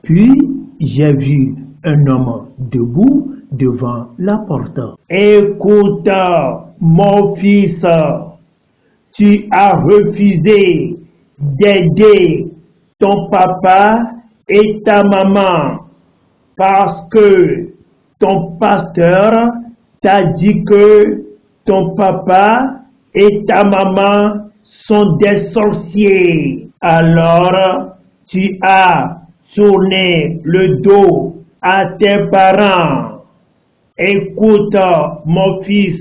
Puis j'ai vu un homme debout devant la porte. Écoute, mon fils, tu as refusé d'aider ton papa et ta maman parce que ton pasteur t'a dit que ton papa et ta maman sont des sorciers. Alors tu as tourné le dos à tes parents. Écoute, mon fils,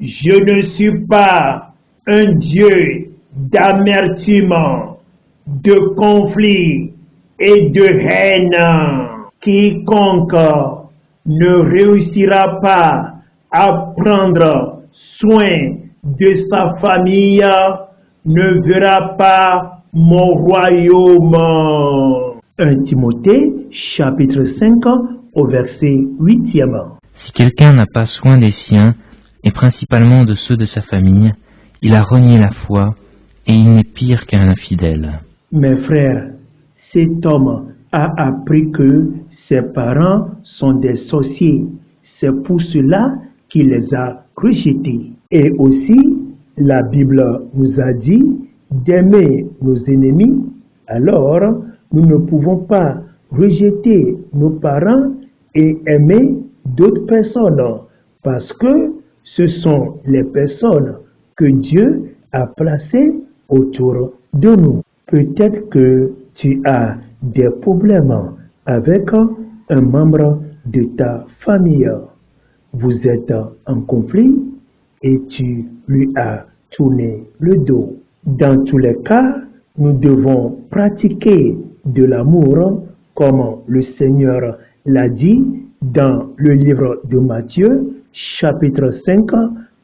je ne suis pas un Dieu d'amertume, de conflit et de haine. Quiconque ne réussira pas à prendre soin de sa famille ne verra pas mon royaume. 1 Timothée, chapitre 5, au verset 8e. Si quelqu'un n'a pas soin des siens, et principalement de ceux de sa famille, il a renié la foi, et il n'est pire qu'un infidèle. Mes frères, cet homme a appris que ses parents sont des sorciers. C'est pour cela qu'il les a rejetés. Et aussi, la Bible nous a dit d'aimer nos ennemis. Alors, nous ne pouvons pas rejeter nos parents et aimer d'autres personnes parce que ce sont les personnes que Dieu a placées autour de nous. Peut-être que tu as des problèmes avec un membre de ta famille. Vous êtes en conflit et tu lui as tourné le dos. Dans tous les cas, nous devons pratiquer de l'amour comme le Seigneur l'a dit dans le livre de Matthieu, chapitre 5,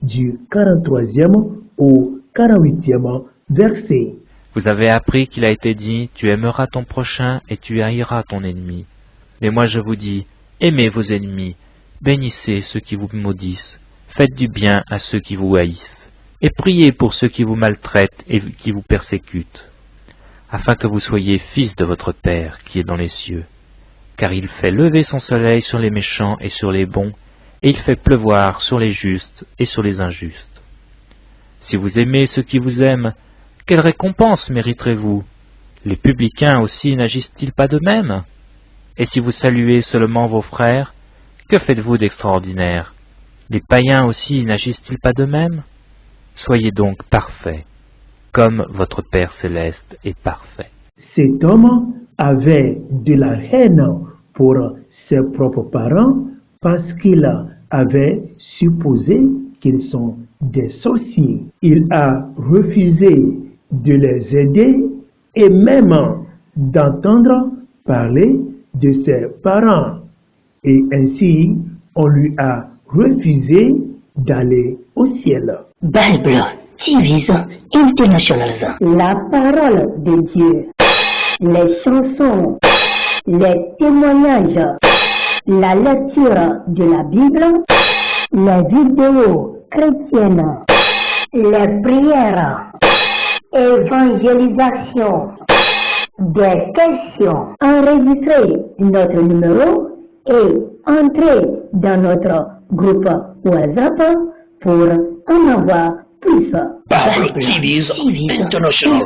du 43e au 48e verset. Vous avez appris qu'il a été dit, tu aimeras ton prochain et tu haïras ton ennemi. Mais moi je vous dis, aimez vos ennemis, bénissez ceux qui vous maudissent, faites du bien à ceux qui vous haïssent, et priez pour ceux qui vous maltraitent et qui vous persécutent, afin que vous soyez fils de votre Père qui est dans les cieux. Car il fait lever son soleil sur les méchants et sur les bons, et il fait pleuvoir sur les justes et sur les injustes. Si vous aimez ceux qui vous aiment, quelle récompense mériterez-vous? Les publicains aussi n'agissent-ils pas de même? Et si vous saluez seulement vos frères, que faites-vous d'extraordinaire? Les païens aussi n'agissent-ils pas de même? Soyez donc parfaits, comme votre Père céleste est parfait. Cet homme avait de la haine pour ses propres parents parce qu'il avait supposé qu'ils sont des sorciers. Il a refusé de les aider et même d'entendre parler de ses parents. Et ainsi, on lui a refusé d'aller au ciel. Bible TV International. La parole de Dieu, les chansons, les témoignages, la lecture de la Bible, les vidéos chrétiennes, les prières, évangélisation, des questions. Enregistrez notre numéro et entrez dans notre groupe WhatsApp pour en avoir plus. Bible TV International.